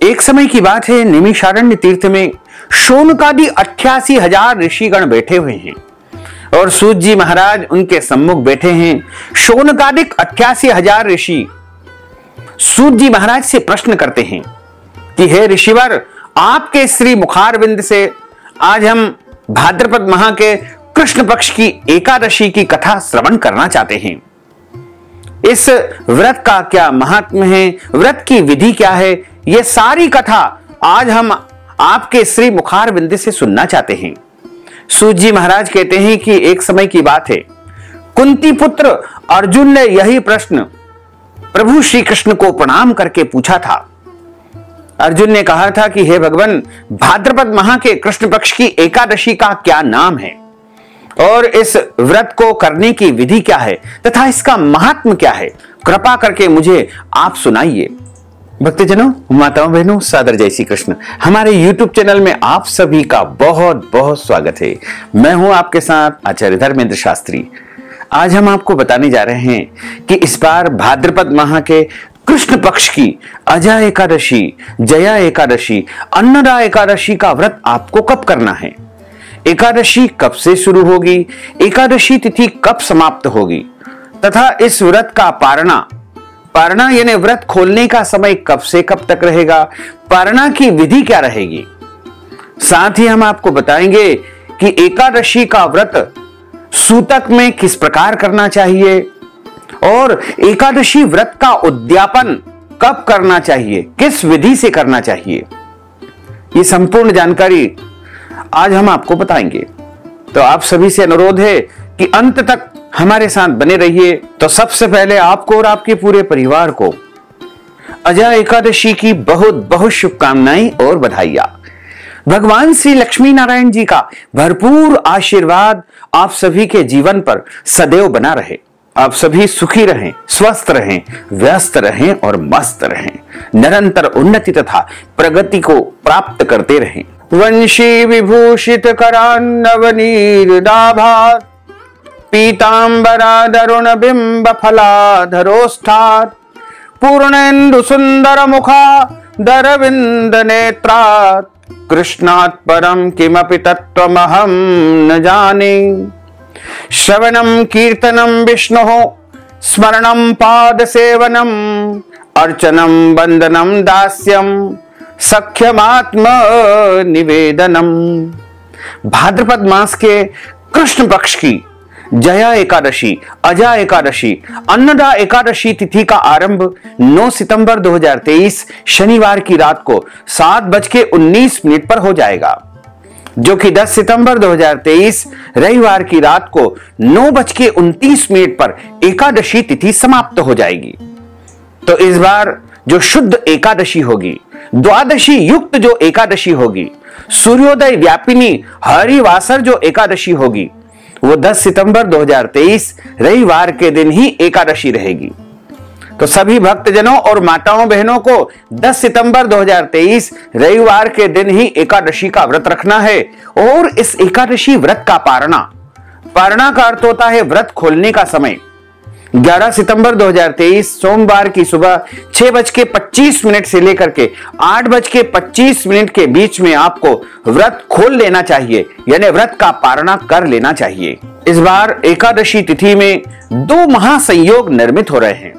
एक समय की बात है, नैमिषारण्य तीर्थ में शौनकादि 88,000 ऋषिगण बैठे हुए हैं और सूत जी महाराज उनके सम्मुख बैठे हैं। शौनकादिक 88,000 ऋषि सूत जी महाराज से प्रश्न करते हैं कि हे ऋषिवर, आपके श्री मुखारविंद से आज हम भाद्रपद माह के कृष्ण पक्ष की एकादशी की कथा श्रवण करना चाहते हैं। इस व्रत का क्या महात्म्य है, व्रत की विधि क्या है, यह सारी कथा आज हम आपके श्री मुखारविंद से सुनना चाहते हैं। सूत जी महाराज कहते हैं कि एक समय की बात है, कुंती पुत्र अर्जुन ने यही प्रश्न प्रभु श्री कृष्ण को प्रणाम करके पूछा था। अर्जुन ने कहा था कि हे भगवान, भाद्रपद माह के कृष्ण पक्ष की एकादशी का क्या नाम है और इस व्रत को करने की विधि क्या है तथा इसका महात्म्य क्या है, कृपा करके मुझे आप सुनाइए। भक्तजनों, माताओं बहनों, सादर जय श्री कृष्ण। हमारे YouTube चैनल में आप सभी का बहुत बहुत स्वागत है। मैं हूं आपके साथ आचार्य धर्मेंद्र शास्त्री। आज हम आपको बताने जा रहे हैं कि इस बार भाद्रपद माह के कृष्ण पक्ष की अजा एकादशी, जया एकादशी, अन्नदा एकादशी का व्रत आपको कब करना है, एकादशी कब से शुरू होगी, एकादशी तिथि कब समाप्त होगी तथा इस व्रत का पारणा यानी व्रत खोलने का समय कब से कब तक रहेगा, पारणा की विधि क्या रहेगी। साथ ही हम आपको बताएंगे कि एकादशी का व्रत सूतक में किस प्रकार करना चाहिए और एकादशी व्रत का उद्यापन कब करना चाहिए, किस विधि से करना चाहिए, ये संपूर्ण जानकारी आज हम आपको बताएंगे। तो आप सभी से अनुरोध है कि अंत तक हमारे साथ बने रहिए। तो सबसे पहले आपको और आपके पूरे परिवार को अजा एकादशी की बहुत बहुत शुभकामनाएं और बधाइयां। भगवान श्री लक्ष्मी नारायण जी का भरपूर आशीर्वाद आप सभी के जीवन पर सदैव बना रहे। आप सभी सुखी रहें, स्वस्थ रहें, व्यस्त रहें और मस्त रहें, निरंतर उन्नति तथा प्रगति को प्राप्त करते रहें। वंशी विभूषित करान्नवनीरदाभात पीतांबरादरुण बिंब फलाधरोष्ठात् पूर्णेन्दु सुंदर मुखादरविंद नेत्रात् कृष्णात् परम किमपि तत्त्वमहं न जाने। श्रवणं कीर्तनं विष्णोः स्मरणं पादसेवनम् अर्चनं वंदनं दास्यं सख्यमात्म निवेदनम। भाद्रपद मास के कृष्ण पक्ष की जया एकादशी, अजा एकादशी, अन्नदा एकादशी तिथि का आरंभ 9 सितंबर 2023 शनिवार की रात को 7:19 पर हो जाएगा, जो कि 10 सितंबर 2023 रविवार की रात को 9:29 पर एकादशी तिथि समाप्त हो जाएगी। तो इस बार जो शुद्ध एकादशी होगी, द्वादशी युक्त जो एकादशी होगी, सूर्योदय व्यापिनी हरिवासर जो एकादशी होगी, वो 10 सितंबर 2023 रविवार के दिन ही एकादशी रहेगी। तो सभी भक्तजनों और माताओं बहनों को 10 सितंबर 2023 रविवार के दिन ही एकादशी का व्रत रखना है। और इस एकादशी व्रत का पारणा का अर्थ होता है व्रत खोलने का समय। 11 सितंबर 2023 सोमवार की सुबह 6:25 से लेकर के 8:25 के बीच में आपको व्रत खोल लेना चाहिए, यानी व्रत का पारणा कर लेना चाहिए। इस बार एकादशी तिथि में 2 महासंयोग निर्मित हो रहे हैं,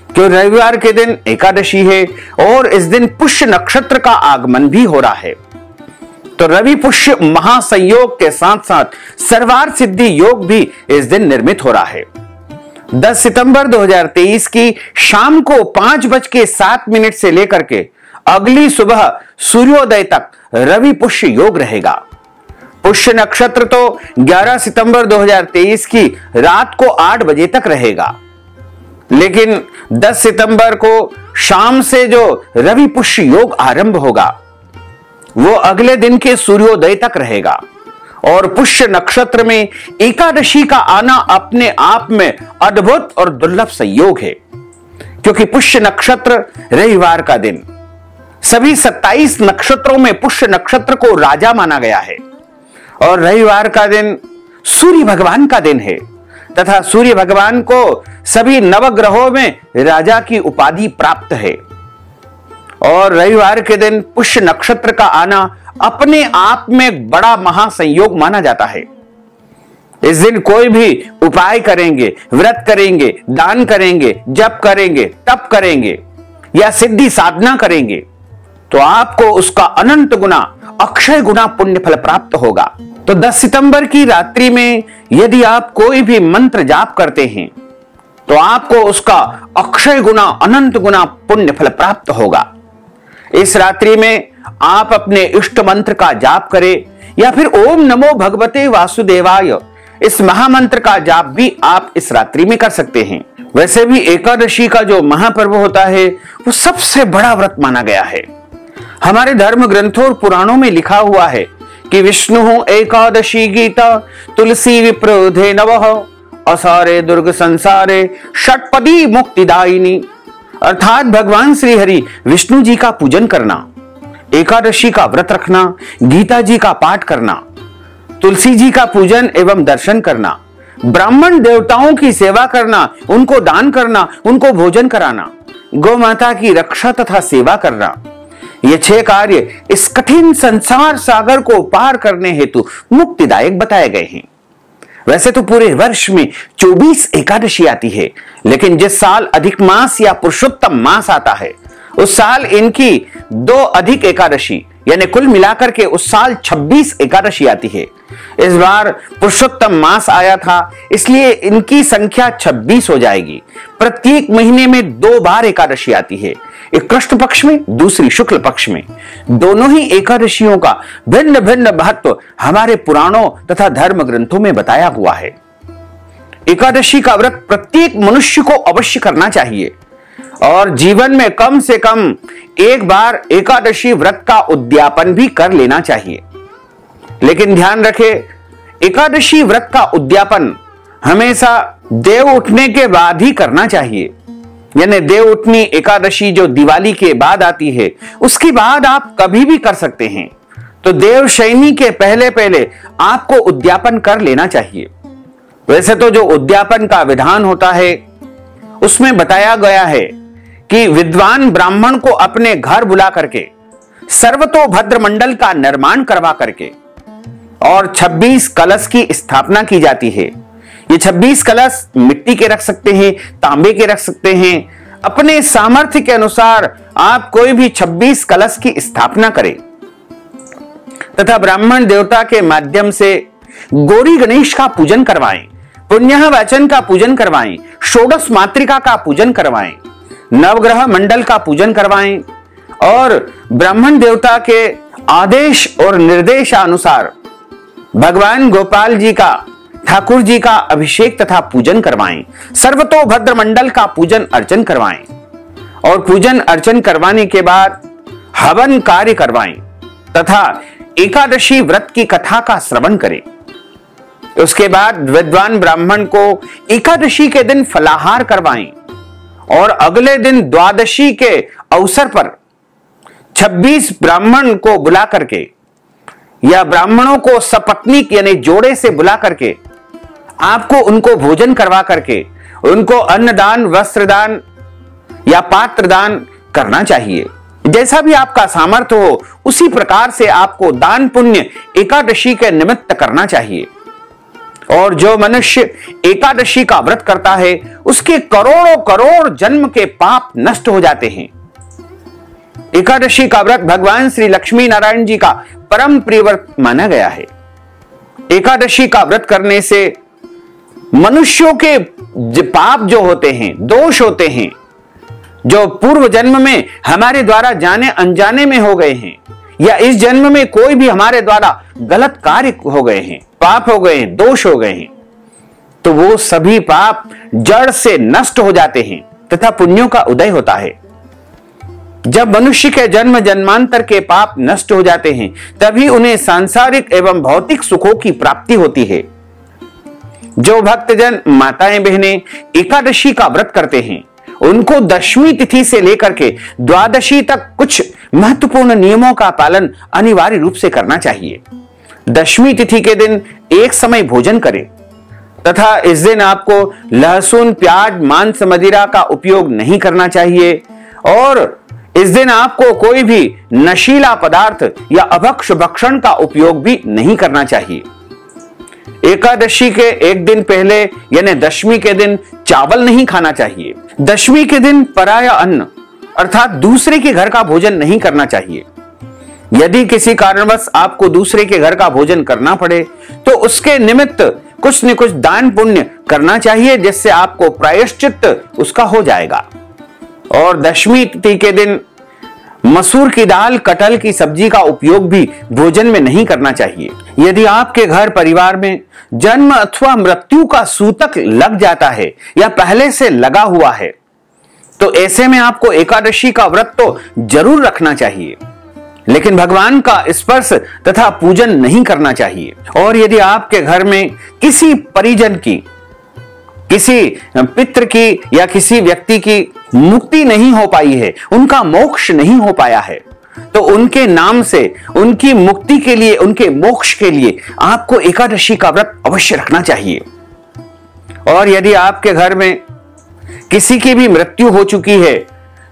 क्यों रविवार के दिन एकादशी है और इस दिन पुष्य नक्षत्र का आगमन भी हो रहा है। तो रवि पुष्य महासंयोग के साथ साथ सर्वार्थ सिद्धि योग भी इस दिन निर्मित हो रहा है। 10 सितंबर 2023 की शाम को 5:07 से लेकर के अगली सुबह सूर्योदय तक रवि पुष्य योग रहेगा। पुष्य नक्षत्र तो 11 सितंबर 2023 की रात को 8 बजे तक रहेगा, लेकिन 10 सितंबर को शाम से जो रवि पुष्य योग आरंभ होगा वो अगले दिन के सूर्योदय तक रहेगा। और पुष्य नक्षत्र में एकादशी का आना अपने आप में अद्भुत और दुर्लभ संयोग है, क्योंकि पुष्य नक्षत्र रविवार का दिन, सभी 27 नक्षत्रों में पुष्य नक्षत्र को राजा माना गया है और रविवार का दिन सूर्य भगवान का दिन है तथा सूर्य भगवान को सभी नवग्रहों में राजा की उपाधि प्राप्त है। और रविवार के दिन पुष्य नक्षत्र का आना अपने आप में एक बड़ा महासंयोग माना जाता है। इस दिन कोई भी उपाय करेंगे, व्रत करेंगे, दान करेंगे, जप करेंगे, तप करेंगे या सिद्धि साधना करेंगे तो आपको उसका अनंत गुना, अक्षय गुना पुण्य फल प्राप्त होगा। तो 10 सितंबर की रात्रि में यदि आप कोई भी मंत्र जाप करते हैं तो आपको उसका अक्षय गुना, अनंत गुना पुण्य फल प्राप्त होगा। इस रात्रि में आप अपने इष्ट मंत्र का जाप करें या फिर ओम नमो भगवते वासुदेवाय, इस महामंत्र का जाप भी आप इस रात्रि में कर सकते हैं। वैसे भी एकादशी का जो महापर्व होता है वो सबसे बड़ा व्रत माना गया है। हमारे धर्म ग्रंथों और पुराणों में लिखा हुआ है कि विष्णु एकादशी गीता तुलसी विप्रोधे नवः असारे दुर्ग संसारे षटपदी मुक्तिदायिनी, अर्थात भगवान श्री हरि विष्णु जी का पूजन करना, एकादशी का व्रत रखना, गीता जी का पाठ करना, तुलसी जी का पूजन एवं दर्शन करना, ब्राह्मण देवताओं की सेवा करना, उनको दान करना, उनको भोजन कराना, गौ माता की रक्षा तथा सेवा करना, ये 6 कार्य इस कठिन संसार सागर को पार करने हेतु मुक्तिदायक बताए गए हैं। वैसे तो पूरे वर्ष में 24 एकादशी आती है, लेकिन जिस साल अधिक मास या पुरुषोत्तम मास आता है उस साल इनकी 2 अधिक एकादशी यानी कुल मिलाकर के उस साल 26 एकादशी आती है। इस बार पुरुषोत्तम मास आया था इसलिए इनकी संख्या 26 हो जाएगी। प्रत्येक महीने में 2 बार एकादशी आती है, एक कृष्ण पक्ष में, दूसरी शुक्ल पक्ष में। दोनों ही एकादशियों का भिन्न भिन्न महत्व हमारे पुराणों तथा धर्म ग्रंथों में बताया हुआ है। एकादशी का व्रत प्रत्येक मनुष्य को अवश्य करना चाहिए और जीवन में कम से कम एक बार एकादशी व्रत का उद्यापन भी कर लेना चाहिए। लेकिन ध्यान रखें, एकादशी व्रत का उद्यापन हमेशा देव उठने के बाद ही करना चाहिए। यानी देव उठनी एकादशी जो दिवाली के बाद आती है उसके बाद आप कभी भी कर सकते हैं। तो देव शयनी के पहले पहले आपको उद्यापन कर लेना चाहिए। वैसे तो जो उद्यापन का विधान होता है उसमें बताया गया है कि विद्वान ब्राह्मण को अपने घर बुला करके सर्वतोभद्र मंडल का निर्माण करवा करके और 26 कलश की स्थापना की जाती है। ये 26 कलश मिट्टी के रख सकते हैं, तांबे के रख सकते हैं। अपने सामर्थ्य के अनुसार आप कोई भी 26 कलश की स्थापना करें तथा ब्राह्मण देवता के माध्यम से गौरी गणेश का पूजन करवाएं, पुण्य वाचन का पूजन करवाएं, षोडश मातृका का पूजन करवाएं, नवग्रह मंडल का पूजन करवाएं और ब्राह्मण देवता के आदेश और निर्देशानुसार भगवान गोपाल जी का, ठाकुर जी का अभिषेक तथा पूजन करवाएं, सर्वतोभद्र मंडल का पूजन अर्चन करवाएं और पूजन अर्चन करवाने के बाद हवन कार्य करवाएं तथा एकादशी व्रत की कथा का श्रवण करें। उसके बाद विद्वान ब्राह्मण को एकादशी के दिन फलाहार करवाएं और अगले दिन द्वादशी के अवसर पर 26 ब्राह्मण को बुला करके या ब्राह्मणों को सपत्नीक यानी जोड़े से बुला करके आपको उनको भोजन करवा करके उनको अन्नदान, वस्त्रदान या पात्रदान करना चाहिए। जैसा भी आपका सामर्थ्य हो उसी प्रकार से आपको दान पुण्य एकादशी के निमित्त करना चाहिए। और जो मनुष्य एकादशी का व्रत करता है उसके करोड़ों करोड़ जन्म के पाप नष्ट हो जाते हैं। एकादशी का व्रत भगवान श्री लक्ष्मी नारायण जी का परम प्रिय व्रत माना गया है। एकादशी का व्रत करने से मनुष्यों के पाप जो होते हैं, दोष होते हैं, जो पूर्व जन्म में हमारे द्वारा जाने अनजाने में हो गए हैं या इस जन्म में कोई भी हमारे द्वारा गलत कार्य हो गए हैं, पाप हो गए हैं, दोष हो गए हैं, तो वो सभी पाप जड़ से नष्ट हो जाते हैं तथा पुण्यों का उदय होता है। जब मनुष्य के जन्म जन्मांतर के पाप नष्ट हो जाते हैं तभी उन्हें सांसारिक एवं भौतिक सुखों की प्राप्ति होती है। जो भक्तजन, माताएं बहनें एकादशी का व्रत करते हैं उनको दशमी तिथि से लेकर के द्वादशी तक कुछ महत्वपूर्ण नियमों का पालन अनिवार्य रूप से करना चाहिए। दशमी तिथि के दिन एक समय भोजन करें तथा इस दिन आपको लहसुन, प्याज, मांस, मदिरा का उपयोग नहीं करना चाहिए और इस दिन आपको कोई भी नशीला पदार्थ या अभक्ष्य भक्षण का उपयोग भी नहीं करना चाहिए। एकादशी के एक दिन पहले यानी दशमी के दिन चावल नहीं खाना चाहिए। दशमी के दिन पराया अन्न अर्थात दूसरे के घर का भोजन नहीं करना चाहिए। यदि किसी कारणवश आपको दूसरे के घर का भोजन करना पड़े तो उसके निमित्त कुछ न कुछ दान पुण्य करना चाहिए, जिससे आपको प्रायश्चित उसका हो जाएगा। और दशमी तिथि के दिन मसूर की दाल, कटहल की सब्जी का उपयोग भी भोजन में नहीं करना चाहिए। यदि आपके घर परिवार में जन्म अथवा मृत्यु का सूतक लग जाता है या पहले से लगा हुआ है तो ऐसे में आपको एकादशी का व्रत तो जरूर रखना चाहिए, लेकिन भगवान का स्पर्श तथा पूजन नहीं करना चाहिए। और यदि आपके घर में किसी परिजन की, किसी पितृ की या किसी व्यक्ति की मुक्ति नहीं हो पाई है, उनका मोक्ष नहीं हो पाया है, तो उनके नाम से उनकी मुक्ति के लिए, उनके मोक्ष के लिए आपको एकादशी का व्रत अवश्य रखना चाहिए। और यदि आपके घर में किसी की भी मृत्यु हो चुकी है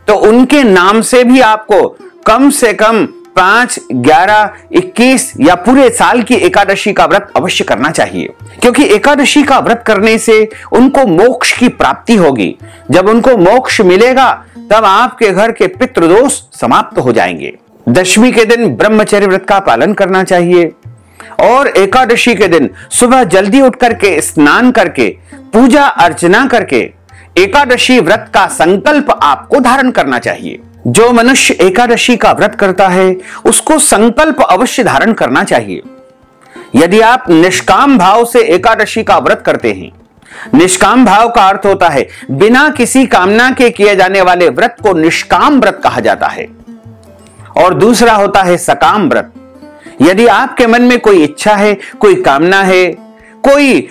तो उनके नाम से भी आपको कम से कम 5, 11, 21 या पूरे साल की एकादशी का व्रत अवश्य करना चाहिए, क्योंकि एकादशी का व्रत करने से उनको मोक्ष की प्राप्ति होगी। जब उनको मोक्ष मिलेगा तब आपके घर के पितृदोष समाप्त हो जाएंगे। दशमी के दिन ब्रह्मचर्य व्रत का पालन करना चाहिए और एकादशी के दिन सुबह जल्दी उठ करके स्नान करके पूजा अर्चना करके एकादशी व्रत का संकल्प आपको धारण करना चाहिए। जो मनुष्य एकादशी का व्रत करता है उसको संकल्प अवश्य धारण करना चाहिए। यदि आप निष्काम भाव से एकादशी का व्रत करते हैं, निष्काम भाव का अर्थ होता है बिना किसी कामना के किए जाने वाले व्रत को निष्काम व्रत कहा जाता है, और दूसरा होता है सकाम व्रत। यदि आपके मन में कोई इच्छा है, कोई कामना है, कोई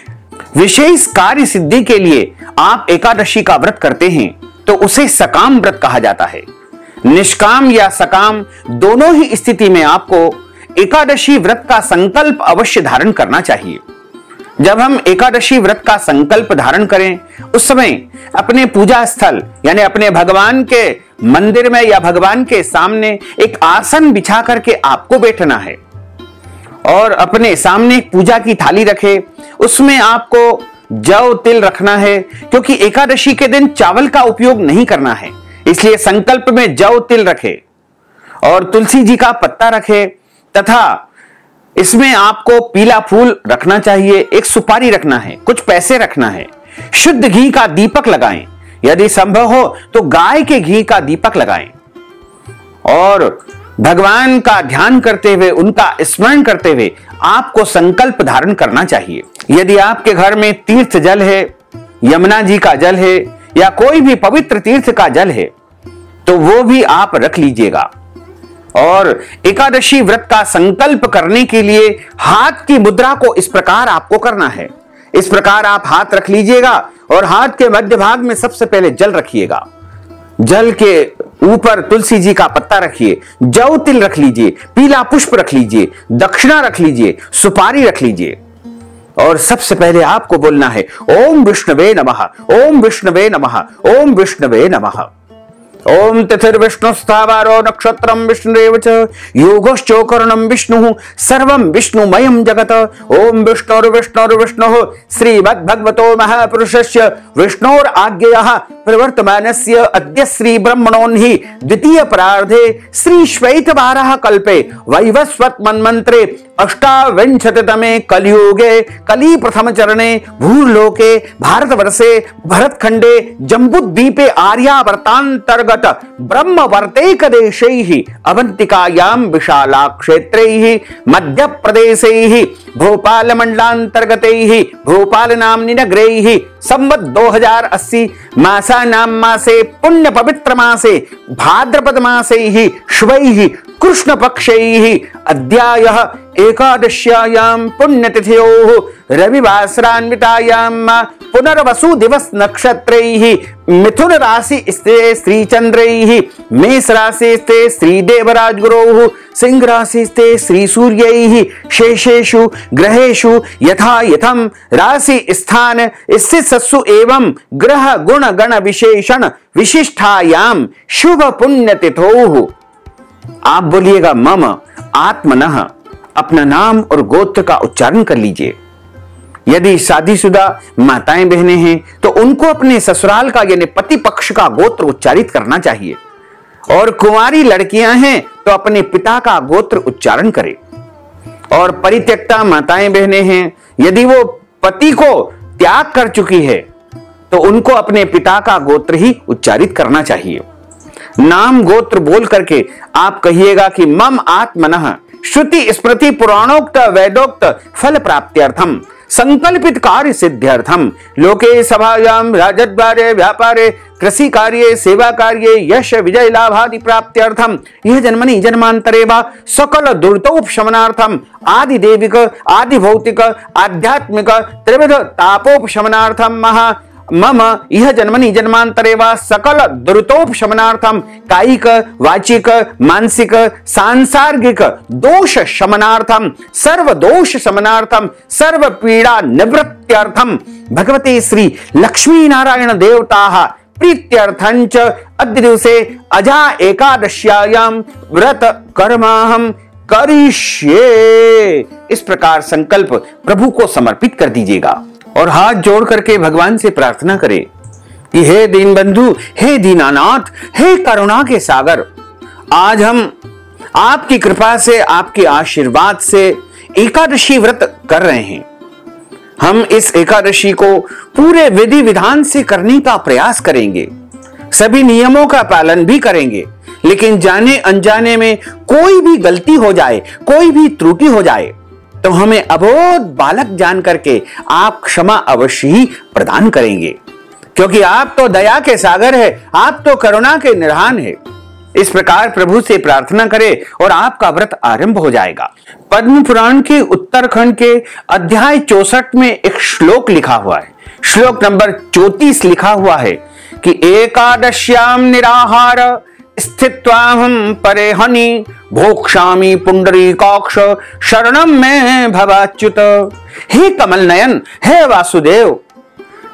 विशेष कार्य सिद्धि के लिए आप एकादशी का व्रत करते हैं तो उसे सकाम व्रत कहा जाता है। निष्काम या सकाम दोनों ही स्थिति में आपको एकादशी व्रत का संकल्प अवश्य धारण करना चाहिए। जब हम एकादशी व्रत का संकल्प धारण करें उस समय अपने पूजा स्थल यानी अपने भगवान के मंदिर में या भगवान के सामने एक आसन बिछा करके आपको बैठना है और अपने सामने एक पूजा की थाली रखे, उसमें आपको जौ तिल रखना है, क्योंकि एकादशी के दिन चावल का उपयोग नहीं करना है, इसलिए संकल्प में जौ तिल रखे और तुलसी जी का पत्ता रखे तथा इसमें आपको पीला फूल रखना चाहिए, एक सुपारी रखना है, कुछ पैसे रखना है, शुद्ध घी का दीपक लगाएं, यदि संभव हो तो गाय के घी का दीपक लगाएं और भगवान का ध्यान करते हुए, उनका स्मरण करते हुए आपको संकल्प धारण करना चाहिए। यदि आपके घर में तीर्थ जल है, यमुना जी का जल है या कोई भी पवित्र तीर्थ का जल है तो वो भी आप रख लीजिएगा। और एकादशी व्रत का संकल्प करने के लिए हाथ की मुद्रा को इस प्रकार आपको करना है। इस प्रकार आप हाथ रख लीजिएगा और हाथ के मध्य भाग में सबसे पहले जल रखिएगा। जल के ऊपर तुलसी जी का पत्ता रखिए, जौ तिल रख लीजिए, पीला पुष्प रख लीजिए, दक्षिणा रख लीजिए, सुपारी रख लीजिए और सबसे पहले आपको बोलना है ओम विष्णवे नमः, ओम विष्णवे नमः, ओम विष्णवे नमः। ओम तिथिर्विष्णु स्थावारो नक्षत्रम विष्णुरेव च योगश्चोकरणम विष्णु सर्वं विष्णुमयं जगत। ओम विष्णुर्विष्णुर्विष्णुः श्रीमद्भगवतो महापुरुषस्य विष्णोराज्ञया प्रवर्तमानस्य अद्य श्री ब्रह्मणोन्हि द्वितीय परार्धे श्री श्वेतवाराह कल्पे वैवस्वत मन्वंतरे अष्टाविंशतितमे कलियुगे कली प्रथम चरणे भूर्लोके भारतवर्षे भरतखंडे जम्बूद्वीपे आर्यावर्तांतर्गत ब्रह्मवर्तैक देशैः अवंतिकायां विशाला क्षेत्रैः मध्य प्रदेशैः भोपाल मंडलांतर्गतैः भोपाल नाम्नि नगरैः संवत् 2080 मासानां मासे पुण्य पवित्र मासे भाद्रपद मासैः शुभैः कृष्ण पक्षैः अद्यायः एकादश्यायां पुण्यतिथ्योः रविवासरान्वितायां पुनर्वसु दिवस नक्षत्रैः मिथुन राशि स्थे श्री चंद्रैः मेष राशि स्थे श्री देवराज गुरोः सिंह राशि स्थे श्री सूर्यैः शेषेषु ग्रहेषु यथा यथम राशि स्थान स्थितसु एवं ग्रह गुण गण विशेषण विशिष्टायाम शुभ पुण्य तिथोः। आप बोलिएगा मम आत्मनः, अपना नाम और गोत्र का उच्चारण कर लीजिए। यदि शादीशुदा माताएं बहनें हैं तो उनको अपने ससुराल का यानी पति पक्ष का गोत्र उच्चारित करना चाहिए, और कुंवारी लड़कियां हैं तो अपने पिता का गोत्र उच्चारण करें। और परित्यक्ता माताएं बहनें हैं, यदि वो पति को त्याग कर चुकी है तो उनको अपने पिता का गोत्र ही उच्चारित करना चाहिए। नाम गोत्र बोल करके आप कहिएगा कि मम आत्मनः श्रुति स्मृति पुराणोक्त वेदोक्त फल प्राप्त्यर्थम संकल्पित कार्य सिद्ध्यर्थम लोके सभायाम राजद्वारे व्यापारे कृषि कार्ये सेवा कार्ये यश विजय लाभादि प्राप्त्यर्थम यह जन्मनि जन्मांतरे वा सकल दुर्तोपशमनार्थम आदि देविक आदि भौतिक आध्यात्मिक त्रिविध तापोपशमनार्थम मम यह जन्मनि जन्मांतरे वा सकल दुरितोपशमनार्थम कायिक वाचिक मानसिक सांसार्गिक दोष शमनार्थम सर्व दोष शमनार्थम सर्व पीड़ा निवृत्त्यर्थम भगवते श्री लक्ष्मी नारायण देवताः प्रीत्यर्थंच अद्य दिवसे अजा एकादश्यायाम व्रत कर्माहम करिष्ये। इस प्रकार संकल्प प्रभु को समर्पित कर दीजिएगा और हाथ जोड़ करके भगवान से प्रार्थना करें कि हे दीनबंधु, हे दीनानाथ, हे करुणा के सागर, आज हम आपकी कृपा से आपके आशीर्वाद से एकादशी व्रत कर रहे हैं। हम इस एकादशी को पूरे विधि विधान से करने का प्रयास करेंगे, सभी नियमों का पालन भी करेंगे, लेकिन जाने अनजाने में कोई भी गलती हो जाए, कोई भी त्रुटि हो जाए तो हमें अबोध बालक जान करके आप क्षमा अवश्य ही प्रदान करेंगे, क्योंकि आप तो दया के सागर है, आप तो करुणा के निधान है। इस प्रकार प्रभु से प्रार्थना करें और आपका व्रत आरंभ हो जाएगा। पद्म पुराण के उत्तरखंड के अध्याय 64 में एक श्लोक लिखा हुआ है, श्लोक नंबर 34 लिखा हुआ है कि एकादश्याम निराहार स्थित्वाहं परेहनि भोक्ष्यामि पुंडरीकाक्ष शरणम में भवाच्युत। हे कमल नयन, हे वासुदेव,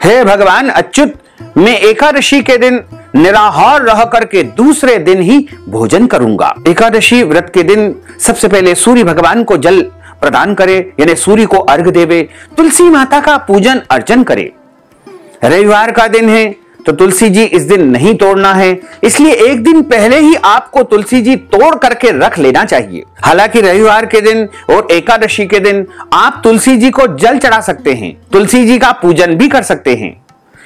हे भगवान अच्युत, मैं एकादशी के दिन निराहार रह करके दूसरे दिन ही भोजन करूंगा। एकादशी व्रत के दिन सबसे पहले सूर्य भगवान को जल प्रदान करे, यानी सूर्य को अर्घ देवे, तुलसी माता का पूजन अर्चन करे। रविवार का दिन है तो तुलसी जी इस दिन नहीं तोड़ना है, इसलिए एक दिन पहले ही आपको तुलसी जी तोड़ करके रख लेना चाहिए। हालांकि रविवार के दिन और एकादशी के दिन आप तुलसी जी को जल चढ़ा सकते हैं, तुलसी जी का पूजन भी कर सकते हैं,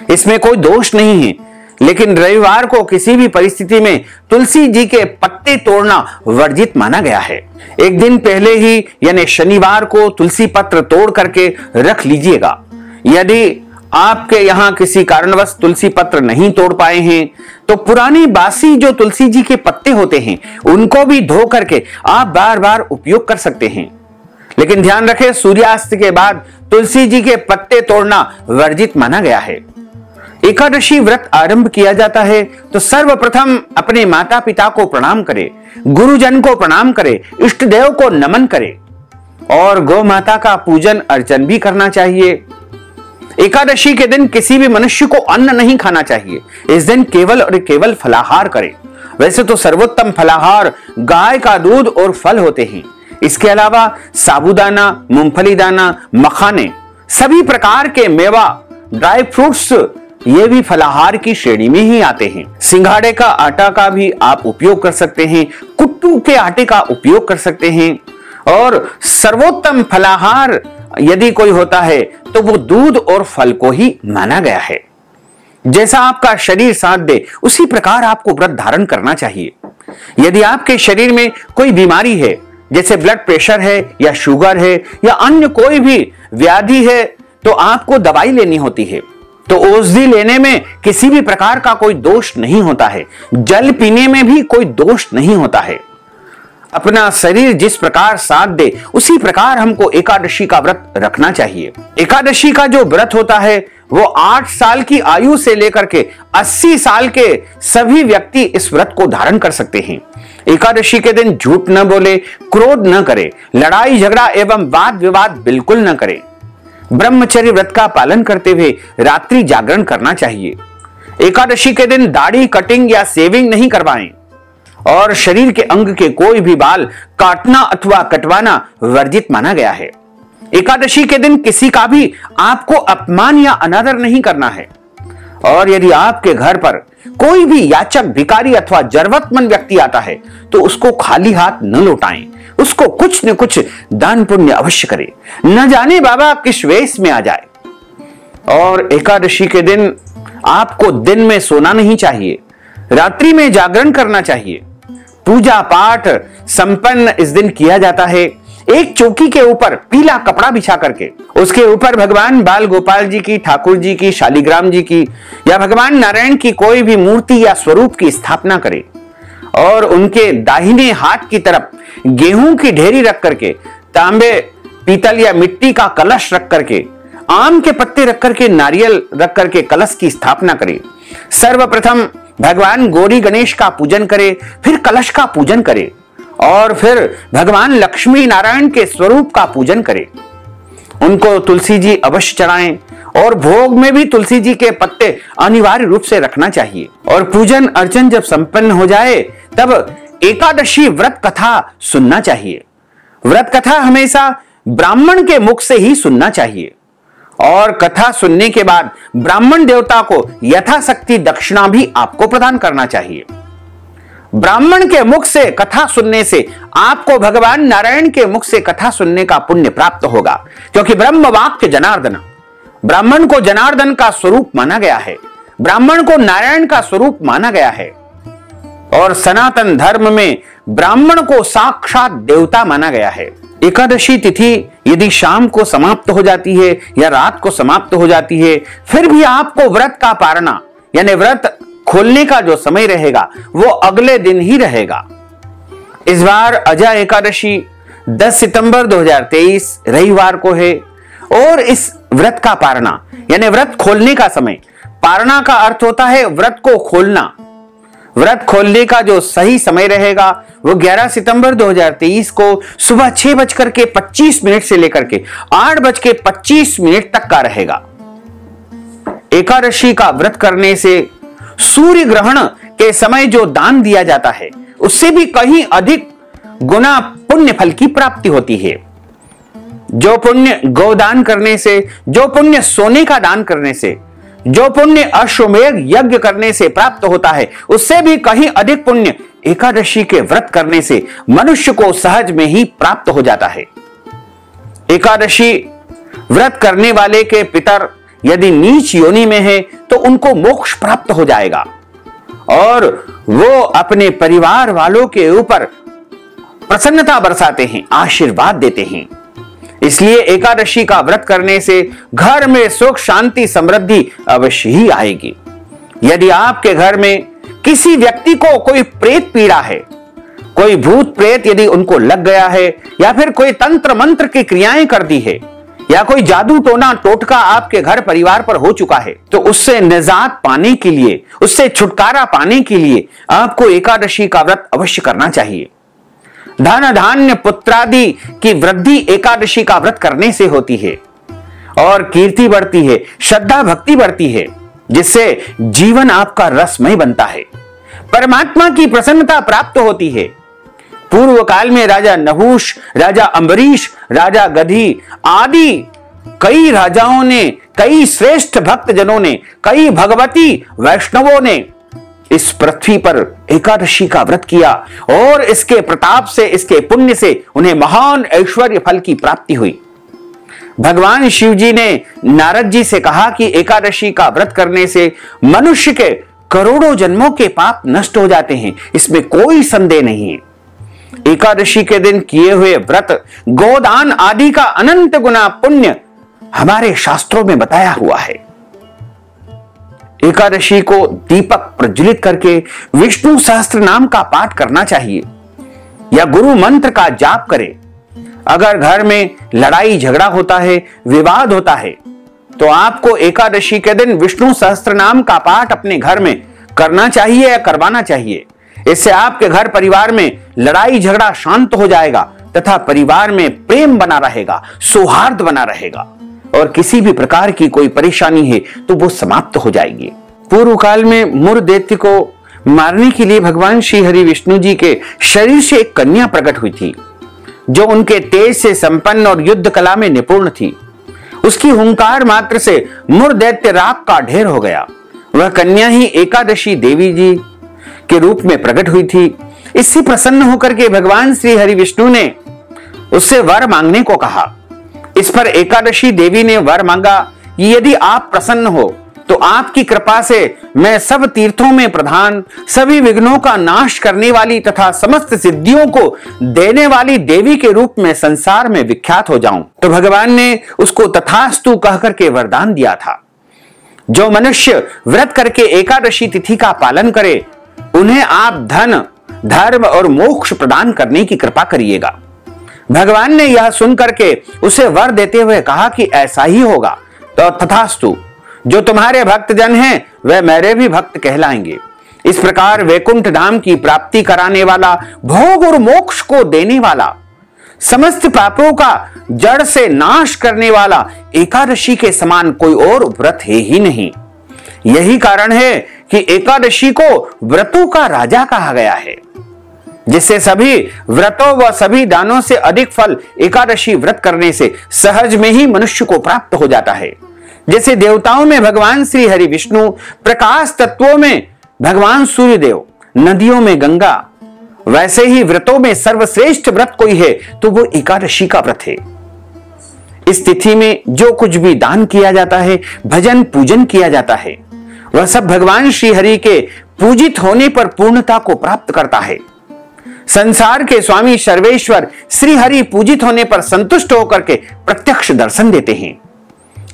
इसमें कोई दोष नहीं है। लेकिन रविवार को किसी भी परिस्थिति में तुलसी जी के पत्ते तोड़ना वर्जित माना गया है। एक दिन पहले ही यानी शनिवार को तुलसी पत्र तोड़ करके रख लीजिएगा। यदि आपके यहां किसी कारणवश तुलसी पत्र नहीं तोड़ पाए हैं तो पुरानी बासी जो तुलसी जी के पत्ते होते हैं उनको भी धो करके आप बार बार उपयोग कर सकते हैं। लेकिन ध्यान रखें, सूर्यास्त के बाद तुलसी जी के पत्ते तोड़ना वर्जित माना गया है। एकादशी व्रत आरंभ किया जाता है तो सर्वप्रथम अपने माता पिता को प्रणाम करें, गुरुजन को प्रणाम करें, इष्ट देव को नमन करें और गौ माता का पूजन अर्चन भी करना चाहिए। एकादशी के दिन किसी भी मनुष्य को अन्न नहीं खाना चाहिए, इस दिन केवल और केवल फलाहार करें। वैसे तो सर्वोत्तम फलाहार गाय का दूध और फल होते हैं। इसके अलावा साबूदाना, मूंगफली दाना, मखाने, सभी प्रकार के मेवा, ड्राई फ्रूट्स, ये भी फलाहार की श्रेणी में ही आते हैं। सिंघाड़े का आटा का भी आप उपयोग कर सकते हैं, कुट्टू के आटे का उपयोग कर सकते हैं और सर्वोत्तम फलाहार यदि कोई होता है तो वो दूध और फल को ही माना गया है। जैसा आपका शरीर साथ दे उसी प्रकार आपको व्रत धारण करना चाहिए। यदि आपके शरीर में कोई बीमारी है, जैसे ब्लड प्रेशर है या शुगर है या अन्य कोई भी व्याधि है, तो आपको दवाई लेनी होती है, तो औषधि लेने में किसी भी प्रकार का कोई दोष नहीं होता है, जल पीने में भी कोई दोष नहीं होता है। अपना शरीर जिस प्रकार साथ दे उसी प्रकार हमको एकादशी का व्रत रखना चाहिए। एकादशी का जो व्रत होता है वो 8 साल की आयु से लेकर के 80 साल के सभी व्यक्ति इस व्रत को धारण कर सकते हैं। एकादशी के दिन झूठ न बोले, क्रोध न करे, लड़ाई झगड़ा एवं वाद विवाद बिल्कुल न करे। ब्रह्मचर्य व्रत का पालन करते हुए रात्रि जागरण करना चाहिए। एकादशी के दिन दाढ़ी कटिंग या सेविंग नहीं करवाएं और शरीर के अंग के कोई भी बाल काटना अथवा कटवाना वर्जित माना गया है। एकादशी के दिन किसी का भी आपको अपमान या अनादर नहीं करना है और यदि आपके घर पर कोई भी याचक, भिखारी अथवा जरूरतमंद व्यक्ति आता है तो उसको खाली हाथ न लौटाएं, उसको कुछ न कुछ दान पुण्य अवश्य करें, न जाने बाबा किस वेश में आ जाए। और एकादशी के दिन आपको दिन में सोना नहीं चाहिए, रात्रि में जागरण करना चाहिए। पूजा पाठ संपन्न इस दिन किया जाता है। एक चौकी के ऊपर पीला कपड़ा बिछा करके उसके ऊपर भगवान बाल गोपाल जी की, ठाकुर जी की, शालिग्राम जी की या भगवान नारायण की कोई भी मूर्ति या स्वरूप की स्थापना करें और उनके दाहिने हाथ की तरफ गेहूं की ढेरी रख करके, तांबे, पीतल या मिट्टी का कलश रख करके, आम के पत्ते रख करके, नारियल रख करके कलश की स्थापना करें। सर्वप्रथम भगवान गौरी गणेश का पूजन करें, फिर कलश का पूजन करें और फिर भगवान लक्ष्मी नारायण के स्वरूप का पूजन करें। उनको तुलसी जी अवश्य चढ़ाएं और भोग में भी तुलसी जी के पत्ते अनिवार्य रूप से रखना चाहिए। और पूजन अर्चन जब संपन्न हो जाए तब एकादशी व्रत कथा सुनना चाहिए। व्रत कथा हमेशा ब्राह्मण के मुख से ही सुनना चाहिए और कथा सुनने के बाद ब्राह्मण देवता को यथाशक्ति दक्षिणा भी आपको प्रदान करना चाहिए। ब्राह्मण के मुख से कथा सुनने से आपको भगवान नारायण के मुख से कथा सुनने का पुण्य प्राप्त होगा, क्योंकि ब्रह्म वाक्य जनार्दन, ब्राह्मण को जनार्दन का स्वरूप माना गया है, ब्राह्मण को नारायण का स्वरूप माना गया है और सनातन धर्म में ब्राह्मण को साक्षात देवता माना गया है। एकादशी तिथि यदि शाम को समाप्त हो जाती है या रात को समाप्त हो जाती है, फिर भी आपको व्रत का पारना यानी व्रत खोलने का जो समय रहेगा वो अगले दिन ही रहेगा। इस बार अजय एकादशी 10 सितंबर 2023 रविवार को है और इस व्रत का पारना यानी व्रत खोलने का समय, पारना का अर्थ होता है व्रत को खोलना। व्रत खोलने का जो सही समय रहेगा वो 11 सितंबर 2023 को सुबह 6:25 से लेकर के 8:25 तक का रहेगा। एकादशी का व्रत करने से सूर्य ग्रहण के समय जो दान दिया जाता है उससे भी कहीं अधिक गुना पुण्य फल की प्राप्ति होती है। जो पुण्य गोदान करने से, जो पुण्य सोने का दान करने से, जो पुण्य अश्वमेध यज्ञ करने से प्राप्त होता है उससे भी कहीं अधिक पुण्य एकादशी के व्रत करने से मनुष्य को सहज में ही प्राप्त हो जाता है। एकादशी व्रत करने वाले के पितर यदि नीच योनि में है तो उनको मोक्ष प्राप्त हो जाएगा और वो अपने परिवार वालों के ऊपर प्रसन्नता बरसाते हैं, आशीर्वाद देते हैं। इसलिए एकादशी का व्रत करने से घर में सुख, शांति, समृद्धि अवश्य ही आएगी। यदि आपके घर में किसी व्यक्ति को कोई प्रेत पीड़ा है, कोई भूत प्रेत यदि उनको लग गया है या फिर कोई तंत्र मंत्र की क्रियाएं कर दी है या कोई जादू टोना टोटका आपके घर परिवार पर हो चुका है, तो उससे निजात पाने के लिए, उससे छुटकारा पाने के लिए आपको एकादशी का व्रत अवश्य करना चाहिए। धन धान्य पुत्रादि की वृद्धि एकादशी का व्रत करने से होती है और कीर्ति बढ़ती है, श्रद्धा भक्ति बढ़ती है, जिससे जीवन आपका रसमय बनता है, परमात्मा की प्रसन्नता प्राप्त होती है। पूर्व काल में राजा नहुष, राजा अम्बरीश, राजा गधी आदि कई राजाओं ने, कई श्रेष्ठ भक्त जनों ने, कई भगवती वैष्णवों ने इस पृथ्वी पर एकादशी का व्रत किया और इसके प्रताप से, इसके पुण्य से उन्हें महान ऐश्वर्य फल की प्राप्ति हुई। भगवान शिव जी ने नारद जी से कहा कि एकादशी का व्रत करने से मनुष्य के करोड़ों जन्मों के पाप नष्ट हो जाते हैं, इसमें कोई संदेह नहीं है। एकादशी के दिन किए हुए व्रत, गोदान आदि का अनंत गुना पुण्य हमारे शास्त्रों में बताया हुआ है। एकादशी को दीपक प्रज्वलित करके विष्णु सहस्त्र नाम का पाठ करना चाहिए या गुरु मंत्र का जाप करें। अगर घर में लड़ाई झगड़ा होता है, विवाद होता है तो आपको एकादशी के दिन विष्णु सहस्त्रनाम का पाठ अपने घर में करना चाहिए या करवाना चाहिए। इससे आपके घर परिवार में लड़ाई झगड़ा शांत हो जाएगा तथा परिवार में प्रेम बना रहेगा, सौहार्द बना रहेगा और किसी भी प्रकार की कोई परेशानी है तो वो समाप्त हो जाएगी। पूर्व काल में मुर दैत्य को मारने के लिए भगवान श्री हरि विष्णु जी के शरीर से एक कन्या प्रकट हुई थी, जो उनके तेज से संपन्न और युद्ध कला में निपुण थी। उसकी हुंकार मात्र से मुर दैत्य राख का ढेर हो गया। वह कन्या ही एकादशी देवी जी के रूप में प्रकट हुई थी। इससे प्रसन्न होकर के भगवान श्री हरि विष्णु ने उससे वर मांगने को कहा। इस पर एकादशी देवी ने वर मांगा कि यदि आप प्रसन्न हो तो आपकी कृपा से मैं सब तीर्थों में प्रधान, सभी विघ्नों का नाश करने वाली तथा समस्त सिद्धियों को देने वाली देवी के रूप में संसार में विख्यात हो जाऊं। तो भगवान ने उसको तथास्तु कहकर के वरदान दिया था। जो मनुष्य व्रत करके एकादशी तिथि का पालन करे उन्हें आप धन, धर्म और मोक्ष प्रदान करने की कृपा करिएगा। भगवान ने यह सुनकर के उसे वर देते हुए कहा कि ऐसा ही होगा। तो तथास्तु, जो तुम्हारे भक्त जन हैं वे मेरे भी भक्त कहलाएंगे। इस प्रकार वैकुंठ धाम की प्राप्ति कराने वाला, भोग और मोक्ष को देने वाला, समस्त पापों का जड़ से नाश करने वाला एकादशी के समान कोई और व्रत है ही नहीं। यही कारण है कि एकादशी को व्रतों का राजा कहा गया है, जिससे सभी व्रतों व सभी दानों से अधिक फल एकादशी व्रत करने से सहज में ही मनुष्य को प्राप्त हो जाता है। जैसे देवताओं में भगवान श्री हरि विष्णु, प्रकाश तत्वों में भगवान सूर्यदेव, नदियों में गंगा, वैसे ही व्रतों में सर्वश्रेष्ठ व्रत कोई है तो वो एकादशी का व्रत है। इस तिथि में जो कुछ भी दान किया जाता है, भजन पूजन किया जाता है, वह सब भगवान श्री हरि के पूजित होने पर पूर्णता को प्राप्त करता है। संसार के स्वामी सर्वेश्वर श्री हरि पूजित होने पर संतुष्ट होकर के प्रत्यक्ष दर्शन देते हैं।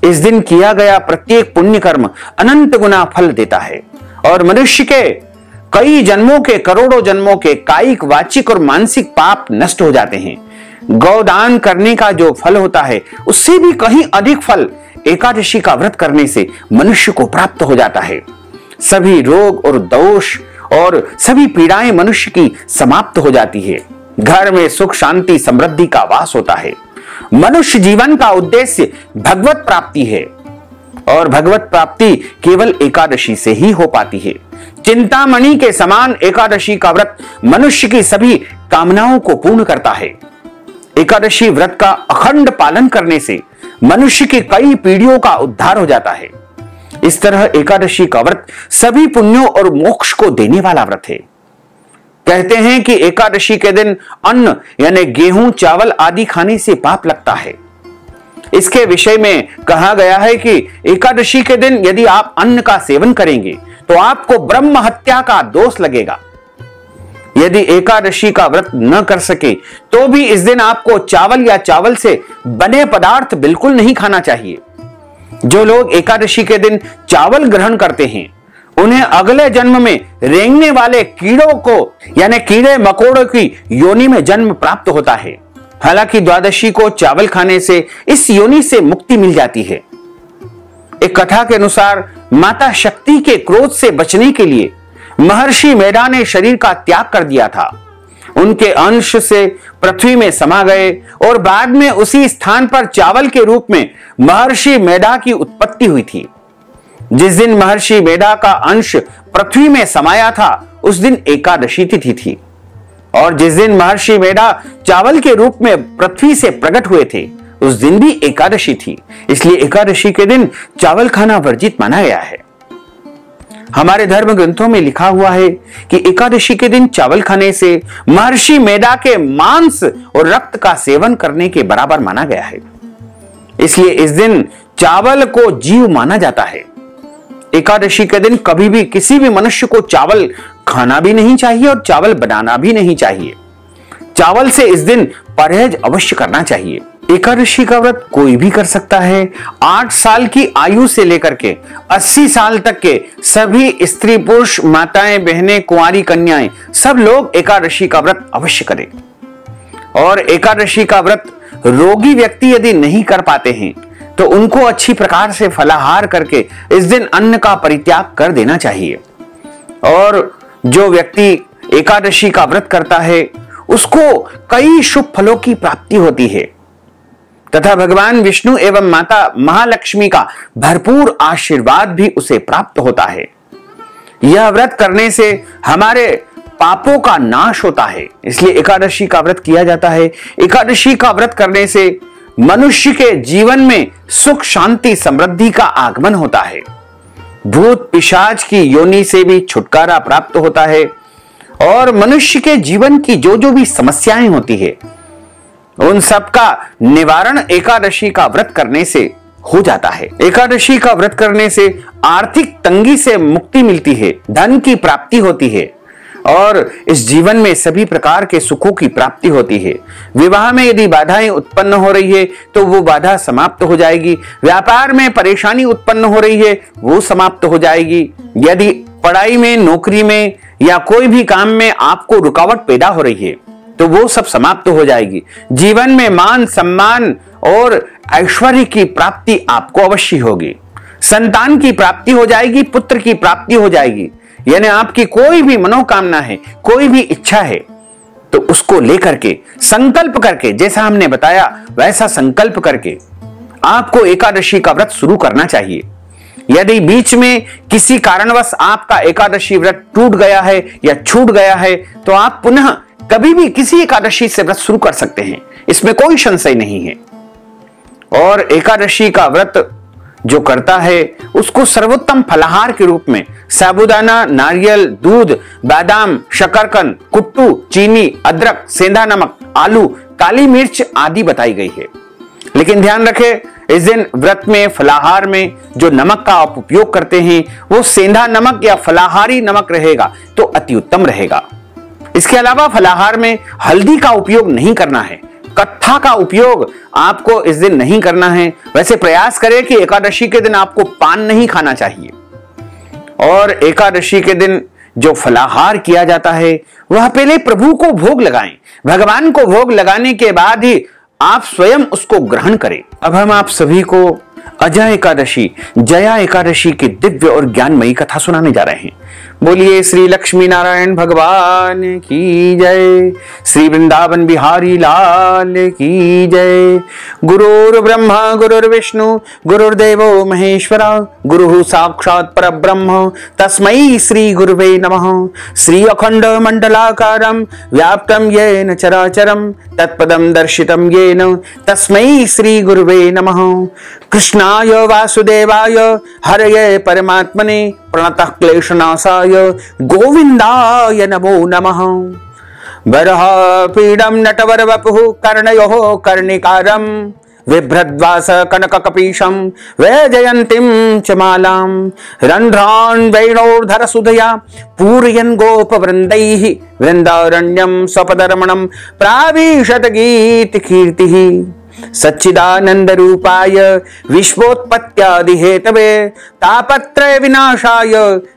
इस दिन किया गया प्रत्येक पुण्य कर्म अनंत गुना फल देता है और मनुष्य के कई जन्मों के, करोड़ों जन्मों के कायिक, वाचिक और मानसिक पाप नष्ट हो जाते हैं। गौदान करने का जो फल होता है उससे भी कहीं अधिक फल एकादशी का व्रत करने से मनुष्य को प्राप्त हो जाता है। सभी रोग और दोष और सभी पीड़ाएं मनुष्य की समाप्त हो जाती है। घर में सुख, शांति, समृद्धि का वास होता है। मनुष्य जीवन का उद्देश्य भगवत प्राप्ति है और भगवत प्राप्ति केवल एकादशी से ही हो पाती है। चिंतामणि के समान एकादशी का व्रत मनुष्य की सभी कामनाओं को पूर्ण करता है। एकादशी व्रत का अखंड पालन करने से मनुष्य की कई पीढ़ियों का उद्धार हो जाता है। इस तरह एकादशी का व्रत सभी पुण्यों और मोक्ष को देने वाला व्रत है। कहते हैं कि एकादशी के दिन अन्न यानी गेहूं, चावल आदि खाने से पाप लगता है। इसके विषय में कहा गया है कि एकादशी के दिन यदि आप अन्न का सेवन करेंगे तो आपको ब्रह्म हत्या का दोष लगेगा। यदि एकादशी का व्रत न कर सके तो भी इस दिन आपको चावल या चावल से बने पदार्थ बिल्कुल नहीं खाना चाहिए। जो लोग एकादशी के दिन चावल ग्रहण करते हैं उन्हें अगले जन्म में रेंगने वाले कीड़ों को यानी कीड़े मकोड़ों की योनि में जन्म प्राप्त होता है। हालांकि द्वादशी को चावल खाने से इस योनि से मुक्ति मिल जाती है। एक कथा के अनुसार माता शक्ति के क्रोध से बचने के लिए महर्षि मेधा ने शरीर का त्याग कर दिया था। उनके अंश से पृथ्वी में समा गए और बाद में उसी स्थान पर चावल के रूप में महर्षि मेधा की उत्पत्ति हुई थी। जिस दिन महर्षि मेधा का अंश पृथ्वी में समाया था उस दिन एकादशी तिथि थी और जिस दिन महर्षि मेधा चावल के रूप में पृथ्वी से प्रकट हुए थे उस दिन भी एकादशी थी। इसलिए एकादशी के दिन चावल खाना वर्जित माना गया है। हमारे धर्म ग्रंथों में लिखा हुआ है कि एकादशी के दिन चावल खाने से महर्षि मेधा के मांस और रक्त का सेवन करने के बराबर माना गया है। इसलिए इस दिन चावल को जीव माना जाता है। एकादशी के दिन कभी भी किसी भी मनुष्य को चावल खाना भी नहीं चाहिए और चावल बनाना भी नहीं चाहिए। चावल से इस दिन परहेज अवश्य करना चाहिए। एकादशी का व्रत कोई भी कर सकता है। 8 साल की आयु से लेकर के 80 साल तक के सभी स्त्री, पुरुष, माताएं, बहनें, कुंवारी कन्याएं सब लोग एकादशी का व्रत अवश्य करें। और एकादशी का व्रत रोगी व्यक्ति यदि नहीं कर पाते हैं तो उनको अच्छी प्रकार से फलाहार करके इस दिन अन्न का परित्याग कर देना चाहिए। और जो व्यक्ति एकादशी का व्रत करता है उसको कई शुभ फलों की प्राप्ति होती है तथा भगवान विष्णु एवं माता महालक्ष्मी का भरपूर आशीर्वाद भी उसे प्राप्त होता है। यह व्रत करने से हमारे पापों का नाश होता है, इसलिए एकादशी का व्रत किया जाता है। एकादशी का व्रत करने से मनुष्य के जीवन में सुख शांति समृद्धि का आगमन होता है। भूत पिशाच की योनि से भी छुटकारा प्राप्त होता है और मनुष्य के जीवन की जो जो भी समस्याएं होती है उन सब का निवारण एकादशी का व्रत करने से हो जाता है। एकादशी का व्रत करने से आर्थिक तंगी से मुक्ति मिलती है, धन की प्राप्ति होती है और इस जीवन में सभी प्रकार के सुखों की प्राप्ति होती है। विवाह में यदि बाधाएं उत्पन्न हो रही है तो वो बाधा समाप्त हो जाएगी। व्यापार में परेशानी उत्पन्न हो रही है वो समाप्त हो जाएगी। यदि पढ़ाई में, नौकरी में या कोई भी काम में आपको रुकावट पैदा हो रही है तो वो सब समाप्त हो जाएगी। जीवन में मान सम्मान और ऐश्वर्य की प्राप्ति आपको अवश्य होगी। संतान की प्राप्ति हो जाएगी, पुत्र की प्राप्ति हो जाएगी। यानी आपकी कोई भी मनोकामना है, कोई भी इच्छा है तो उसको लेकर के संकल्प करके, जैसा हमने बताया वैसा संकल्प करके आपको एकादशी का व्रत शुरू करना चाहिए। यदि बीच में किसी कारणवश आपका एकादशी व्रत टूट गया है या छूट गया है तो आप पुनः कभी भी किसी एकादशी से व्रत शुरू कर सकते हैं, इसमें कोई संशय नहीं है। और एकादशी का व्रत जो करता है उसको सर्वोत्तम फलाहार के रूप में साबूदाना, नारियल, दूध, बादाम, शकरकंद, कुट्टू, चीनी, अदरक, सेंधा नमक, आलू, काली मिर्च आदि बताई गई है। लेकिन ध्यान रखें, इस दिन व्रत में फलाहार में जो नमक का आप उपयोग करते हैं वो सेंधा नमक या फलाहारी नमक रहेगा तो अति उत्तम रहेगा। इसके अलावा फलाहार में हल्दी का उपयोग नहीं करना है, कत्था का उपयोग आपको इस दिन नहीं करना है। वैसे प्रयास करें कि एकादशी के दिन आपको पान नहीं खाना चाहिए। और एकादशी के दिन जो फलाहार किया जाता है वह पहले प्रभु को भोग लगाएं, भगवान को भोग लगाने के बाद ही आप स्वयं उसको ग्रहण करें। अब हम आप सभी को अजय एकादशी, जया एकादशी की दिव्य और ज्ञानमयी कथा सुनाने जा रहे हैं। बोलिए श्री लक्ष्मी नारायण भगवान की जय, श्री वृंदावन बिहारी लाल की जय। गुरुर् ब्रह्मा गुरुर्विष्णु गुरुर्देवो महेश्वरा, गुरुः साक्षात् परब्रह्म तस्मै श्री गुरुवे नमः। श्री अखंड मंडलाकारं व्याप्तं येन चराचरं तत्पदं दर्शितं येन तस्मै श्री गुरुवे नमः। कृष्णाय वासुदेवाय हरये परमात्मने प्रणतः क्लेशनाशाय गोविंदाय नमो नमः। वरः पीडं नटवरवपुः कर्णयोः कर्णिकारं बिभ्रद्वास कनककपीशं वैजयन्तीं च मालां रन्ध्रान् वेणोर्धरसुधया पूरयन् गोपवृन्दैः वृन्दारण्यं स्वपदरमणं प्राविशत गीतकीर्तिः। सच्चिदानंद रूपाय विश्वोत्पत्त्यादि हेतवे तापत्रय विनाशाय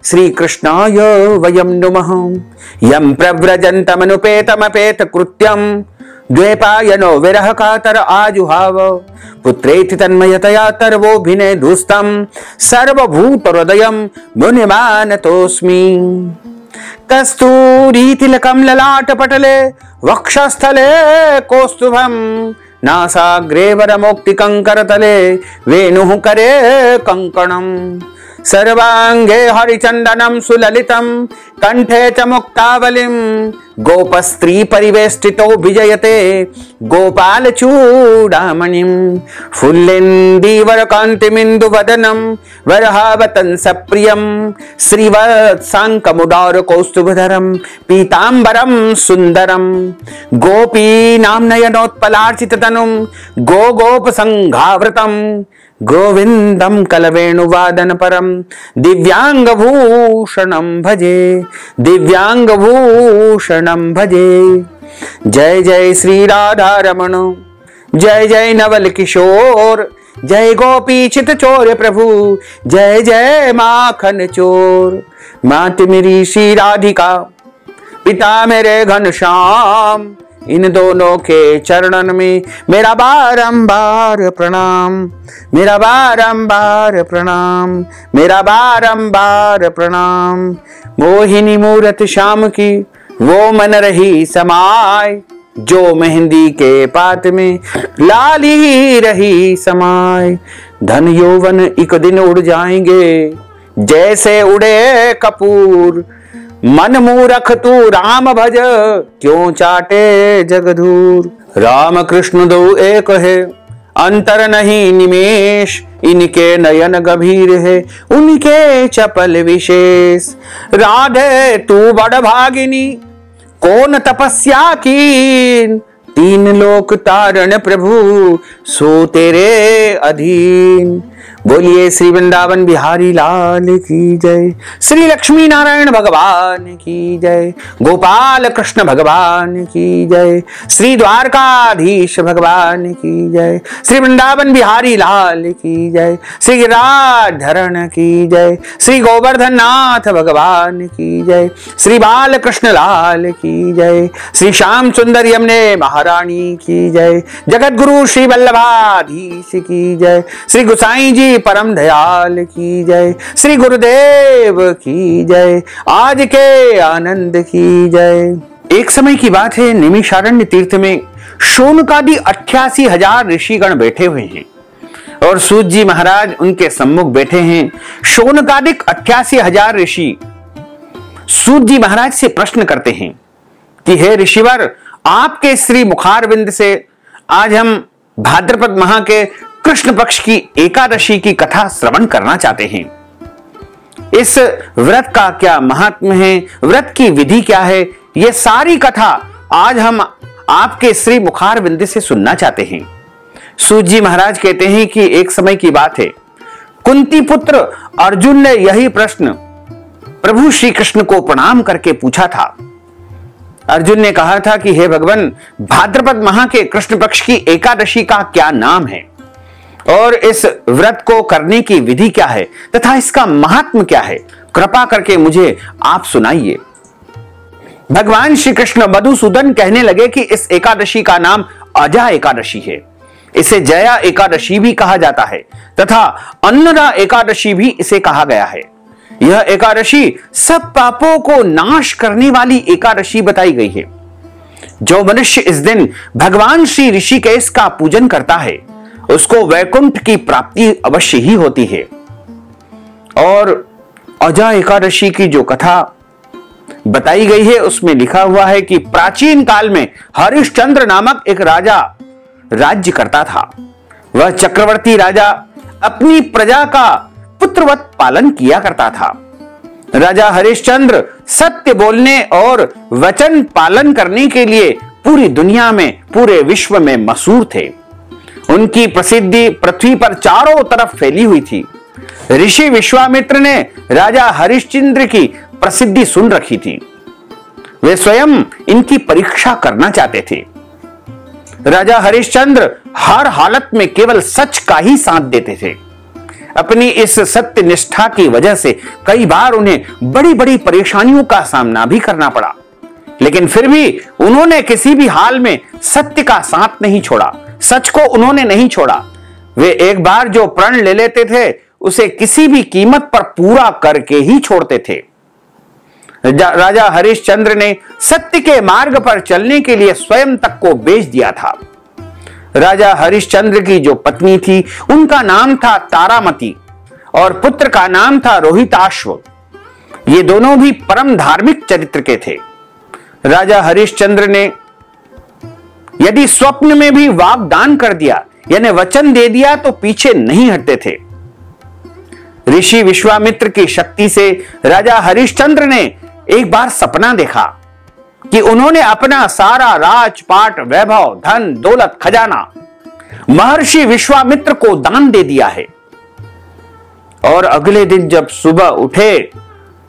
श्री कृष्णाय वयं नुमः। यं प्रव्रजन्तमनुपेतमपेत कृत्यं द्वैपायनो विरह कातर आजुहाव पुत्रेति तन्मयतया तर्वोभिनेदुस्तं सर्वभूत हृदयं मुनिमानतोऽस्मि। कस्तूरीतिलकं ललाटपटले वक्षस्थले कौस्तुभं नासाग्रे वरमोक्तिकंकरतले वेणुः करे कंकणं। सर्वांगे हरिचंदनं सुललितं कंठे च मुक्तावलिं गोपस्त्री परिवेष्टितो विजयते गोपाल चूड़ामणिं। फुल्लेन्दीवरकान्तिमिन्दु वदनं वरहावतंस प्रियं श्रीवत्साङ्कमुदार कौस्तुभधरं पीताम्बरं सुन्दरं। गोपीनां नयनोत्पलार्चिततनुं गोगोपसंघावृतं गोविंदं कलवेणुवादन परम दिव्यांगभूषणं भजे, दिव्यांगभूषणं भजे। जय जय श्री राधा रमण, जय जय नवल किशोर, जय गोपी चित चोर प्रभु, जय जय माखन चोर। मात मेरी श्री राधिका, पिता मेरे घनश्याम, इन दोनों के चरणन में मेरा बारंबार प्रणाम, मेरा बारंबार प्रणाम, मेरा बारंबार प्रणाम। मोहिनी मूरत श्याम की वो मन रही समाय, जो मेहंदी के पात में लाली रही समाय। धन यौवन एक दिन उड़ जाएंगे जैसे उड़े कपूर, मन मूरख तू राम भज क्यों चाटे जगधूर। राम कृष्ण दो एक है अंतर नहीं निमेष, इनके नयन गंभीर है उनके चपल विशेष। राधे तू बड़ भागिनी कौन तपस्या कीन, तीन लोक तारण प्रभु सो तेरे अधीन। बोलिए श्री वृंदावन बिहारी लाल की जय, श्री लक्ष्मी नारायण भगवान की जय, गोपाल कृष्ण भगवान की जय, श्री द्वारकाधीश भगवान की जय, श्री वृंदावन बिहारी लाल की जय, श्री गिरिराधरण की जय, श्री गोवर्धन नाथ भगवान की जय, श्री बाल कृष्ण लाल की जय, श्री श्याम सुंदर यमुने महारानी की जय, जगत गुरु श्री वल्लभाधीश की जय, श्री गोसाई जी परम दयाल की जय, श्री गुरुदेव की जय, आज के आनंद की जय। एक समय की बात है, निमिषारण्य तीर्थ में शौनकादि 88,000 ऋषिगण बैठे हुए हैं और सूत जी महाराज उनके सम्मुख बैठे हैं। शौनकादिक 88,000 ऋषि सूत जी महाराज से प्रश्न करते हैं कि हे ऋषिवर, आपके श्री मुखारविंद से आज हम भाद्रपद माह के कृष्ण पक्ष की एकादशी की कथा श्रवण करना चाहते हैं। इस व्रत का क्या महात्म्य है, व्रत की विधि क्या है, यह सारी कथा आज हम आपके श्री मुखारविंद से सुनना चाहते हैं। सूत जी महाराज कहते हैं कि एक समय की बात है, कुंती पुत्र अर्जुन ने यही प्रश्न प्रभु श्री कृष्ण को प्रणाम करके पूछा था। अर्जुन ने कहा था कि हे भगवान, भाद्रपद माह के कृष्ण पक्ष की एकादशी का क्या नाम है और इस व्रत को करने की विधि क्या है तथा इसका महात्म्य क्या है, कृपा करके मुझे आप सुनाइए। भगवान श्री कृष्ण मधुसूदन कहने लगे कि इस एकादशी का नाम अजा एकादशी है, इसे जया एकादशी भी कहा जाता है तथा अन्नदा एकादशी भी इसे कहा गया है। यह एकादशी सब पापों को नाश करने वाली एकादशी बताई गई है। जो मनुष्य इस दिन भगवान श्री ऋषिकेश का पूजन करता है उसको वैकुंठ की प्राप्ति अवश्य ही होती है। और अजा एकादशी की जो कथा बताई गई है उसमें लिखा हुआ है कि प्राचीन काल में हरिश्चंद्र नामक एक राजा राज्य करता था। वह चक्रवर्ती राजा अपनी प्रजा का पुत्रवत पालन किया करता था। राजा हरिश्चंद्र सत्य बोलने और वचन पालन करने के लिए पूरी दुनिया में, पूरे विश्व में मशहूर थे। उनकी प्रसिद्धि पृथ्वी पर चारों तरफ फैली हुई थी। ऋषि विश्वामित्र ने राजा हरिश्चंद्र की प्रसिद्धि सुन रखी थी। वे स्वयं इनकी परीक्षा करना चाहते थे। राजा हरिश्चंद्र हर हालत में केवल सच का ही साथ देते थे। अपनी इस सत्य निष्ठा की वजह से कई बार उन्हें बड़ी बड़ी परेशानियों का सामना भी करना पड़ा, लेकिन फिर भी उन्होंने किसी भी हाल में सत्य का साथ नहीं छोड़ा, सच को उन्होंने नहीं छोड़ा। वे एक बार जो प्रण ले लेते थे उसे किसी भी कीमत पर पूरा करके ही छोड़ते थे। राजा हरिश्चंद्र ने सत्य के मार्ग पर चलने के लिए स्वयं तक को बेच दिया था। राजा हरिश्चंद्र की जो पत्नी थी उनका नाम था तारामती और पुत्र का नाम था रोहिताश्व। ये दोनों भी परम धार्मिक चरित्र के थे। राजा हरिश्चंद्र ने यदि स्वप्न में भी वाग्दान कर दिया यानी वचन दे दिया तो पीछे नहीं हटते थे। ऋषि विश्वामित्र की शक्ति से राजा हरिश्चंद्र ने एक बार सपना देखा कि उन्होंने अपना सारा राजपाट, वैभव, धन, दौलत, खजाना महर्षि विश्वामित्र को दान दे दिया है। और अगले दिन जब सुबह उठे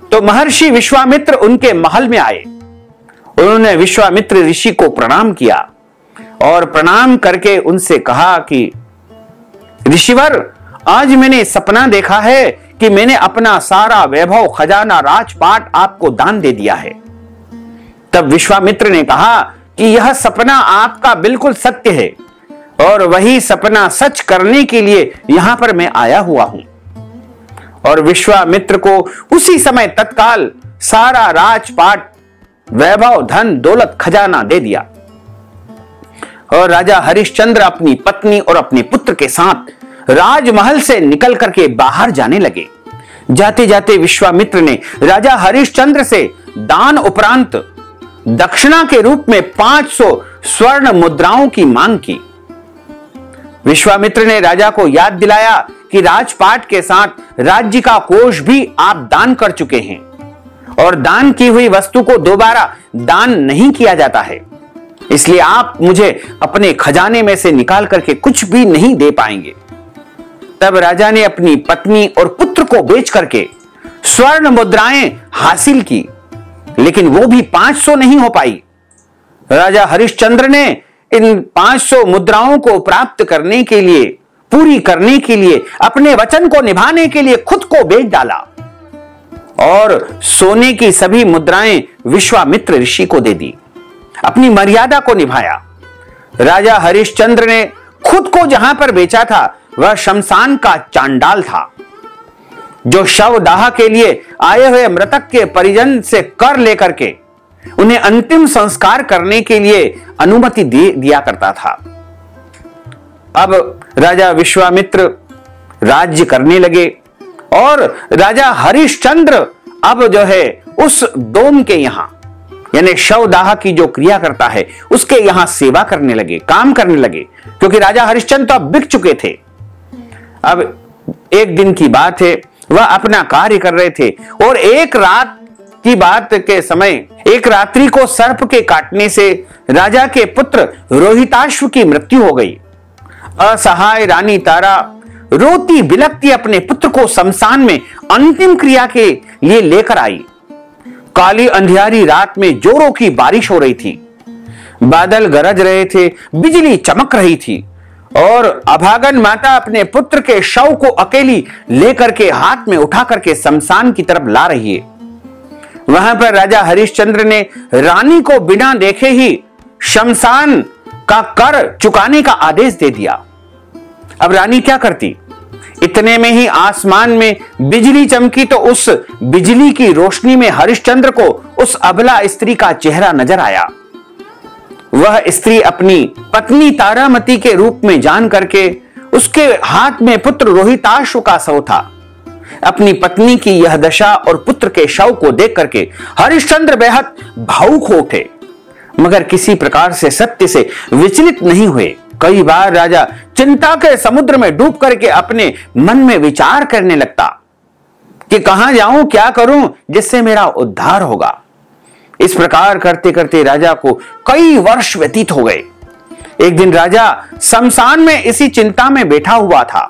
तो महर्षि विश्वामित्र उनके महल में आए। उन्होंने विश्वामित्र ऋषि को प्रणाम किया और प्रणाम करके उनसे कहा कि ऋषिवर, आज मैंने सपना देखा है कि मैंने अपना सारा वैभव, खजाना, राजपाट आपको दान दे दिया है। तब विश्वामित्र ने कहा कि यह सपना आपका बिल्कुल सत्य है और वही सपना सच करने के लिए यहां पर मैं आया हुआ हूं। और विश्वामित्र को उसी समय तत्काल सारा राजपाट, वैभव, धन, दौलत, खजाना दे दिया। और राजा हरिश्चंद्र अपनी पत्नी और अपने पुत्र के साथ राजमहल से निकल करके बाहर जाने लगे। जाते जाते विश्वामित्र ने राजा हरिश्चंद्र से दान उपरांत दक्षिणा के रूप में 500 स्वर्ण मुद्राओं की मांग की। विश्वामित्र ने राजा को याद दिलाया कि राजपाट के साथ राज्य का कोष भी आप दान कर चुके हैं और दान की हुई वस्तु को दोबारा दान नहीं किया जाता है, इसलिए आप मुझे अपने खजाने में से निकाल करके कुछ भी नहीं दे पाएंगे। तब राजा ने अपनी पत्नी और पुत्र को बेच करके स्वर्ण मुद्राएं हासिल की, लेकिन वो भी 500 नहीं हो पाई। राजा हरिश्चंद्र ने इन 500 मुद्राओं को प्राप्त करने के लिए, पूरी करने के लिए, अपने वचन को निभाने के लिए खुद को बेच डाला और सोने की सभी मुद्राएं विश्वामित्र ऋषि को दे दी। अपनी मर्यादा को निभाया। राजा हरिश्चंद्र ने खुद को जहां पर बेचा था वह शमशान का चांडाल था, जो शवदाह के लिए आए हुए मृतक के परिजन से कर लेकर के उन्हें अंतिम संस्कार करने के लिए अनुमति दिया करता था। अब राजा विश्वामित्र राज्य करने लगे और राजा हरिश्चंद्र अब जो है उस डोम के यहां, यानी शवदाह की जो क्रिया करता है उसके यहां सेवा करने लगे, काम करने लगे, क्योंकि राजा हरिश्चंद्र तो अब बिक चुके थे। अब एक दिन की बात है, वह अपना कार्य कर रहे थे और एक रात की बात के समय एक रात्रि को सर्प के काटने से राजा के पुत्र रोहिताश्व की मृत्यु हो गई। असहाय रानी तारा रोती बिलखती अपने पुत्र को शमशान में अंतिम क्रिया के लिए लेकर आई। काली अंधियारी रात में जोरों की बारिश हो रही थी, बादल गरज रहे थे, बिजली चमक रही थी और अभागन माता अपने पुत्र के शव को अकेली लेकर के हाथ में उठा करके शमशान की तरफ ला रही है। वहां पर राजा हरिश्चंद्र ने रानी को बिना देखे ही शमशान का कर चुकाने का आदेश दे दिया। अब रानी क्या करती? इतने में ही आसमान में बिजली चमकी तो उस बिजली की रोशनी में हरिश्चंद्र को उस अबला स्त्री का चेहरा नजर आया। वह स्त्री अपनी पत्नी तारामती के रूप में जान करके उसके हाथ में पुत्र रोहिताश्व का शव था। अपनी पत्नी की यह दशा और पुत्र के शव को देख करके हरिश्चंद्र बेहद भावुक हो उठे, मगर किसी प्रकार से सत्य से विचलित नहीं हुए। कई बार राजा चिंता के समुद्र में डूब करके अपने मन में विचार करने लगता कि कहां जाऊं, क्या करूं जिससे मेरा उद्धार होगा। इस प्रकार करते करते राजा को कई वर्ष व्यतीत हो गए। एक दिन राजा शमशान में इसी चिंता में बैठा हुआ था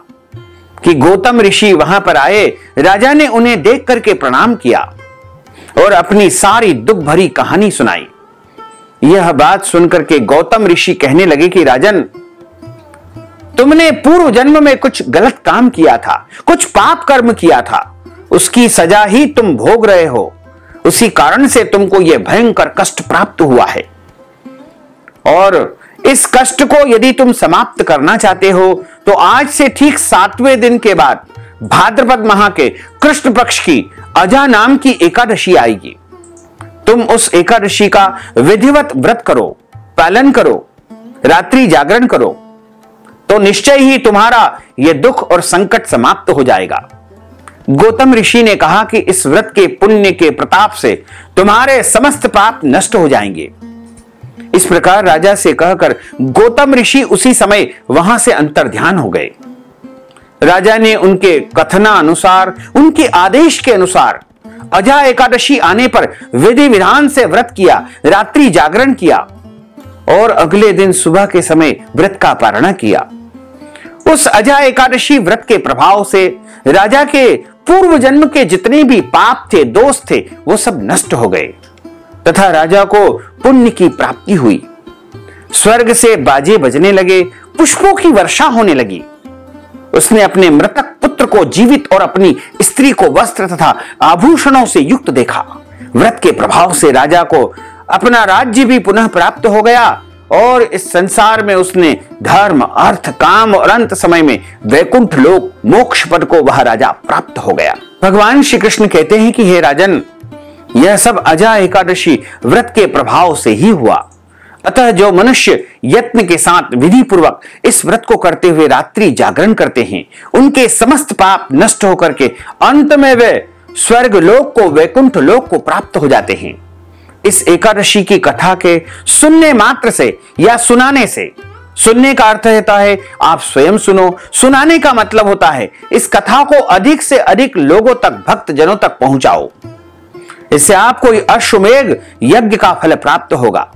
कि गौतम ऋषि वहां पर आए। राजा ने उन्हें देख करके प्रणाम किया और अपनी सारी दुख भरी कहानी सुनाई। यह बात सुनकर के गौतम ऋषि कहने लगे कि राजन, तुमने पूर्व जन्म में कुछ गलत काम किया था, कुछ पाप कर्म किया था, उसकी सजा ही तुम भोग रहे हो। उसी कारण से तुमको यह भयंकर कष्ट प्राप्त हुआ है और इस कष्ट को यदि तुम समाप्त करना चाहते हो तो आज से ठीक 7वें दिन के बाद भाद्रपद माह के कृष्ण पक्ष की अजा नाम की एकादशी आएगी। तुम उस एकादशी का विधिवत व्रत करो, पालन करो, रात्रि जागरण करो, तो निश्चय ही तुम्हारा यह दुख और संकट समाप्त हो जाएगा। गौतम ऋषि ने कहा कि इस व्रत के पुण्य के प्रताप से तुम्हारे समस्त पाप नष्ट हो जाएंगे। इस प्रकार राजा से कहकर गौतम ऋषि उसी समय वहां से अंतर्ध्यान हो गए। राजा ने उनके कथना अनुसार, उनके आदेश के अनुसार अजा एकादशी आने पर विधि विधान से व्रत किया, रात्रि जागरण किया और अगले दिन सुबह के समय व्रत का पारण किया। उस अजा एकादशी व्रत के प्रभाव से राजा के पूर्व जन्म के जितने भी पाप थे, दोष थे, वो सब नष्ट हो गए तथा राजा को पुण्य की प्राप्ति हुई। स्वर्ग से बाजे बजने लगे, पुष्पों की वर्षा होने लगी। उसने अपने मृतक पुत्र को जीवित और अपनी स्त्री को वस्त्र तथा आभूषणों से युक्त देखा। व्रत के प्रभाव से राजा को अपना राज्य भी पुनः प्राप्त हो गया और इस संसार में उसने धर्म, अर्थ, काम और अंत समय में वैकुंठ लोक मोक्ष पद को वह राजा प्राप्त हो गया। भगवान श्री कृष्ण कहते हैं कि हे राजन, यह सब अजा एकादशी व्रत के प्रभाव से ही हुआ। अतः जो मनुष्य यत्न के साथ विधि पूर्वक इस व्रत को करते हुए रात्रि जागरण करते हैं, उनके समस्त पाप नष्ट होकर के अंत में वे स्वर्ग लोक को, वैकुंठ लोक को प्राप्त हो जाते हैं। इस एकादशी की कथा के सुनने मात्र से या सुनाने से, सुनने का अर्थ होता है आप स्वयं सुनो, सुनाने का मतलब होता है इस कथा को अधिक से अधिक लोगों तक, भक्त जनों तक पहुंचाओ। इससे आपको अश्वमेध यज्ञ का फल प्राप्त होगा।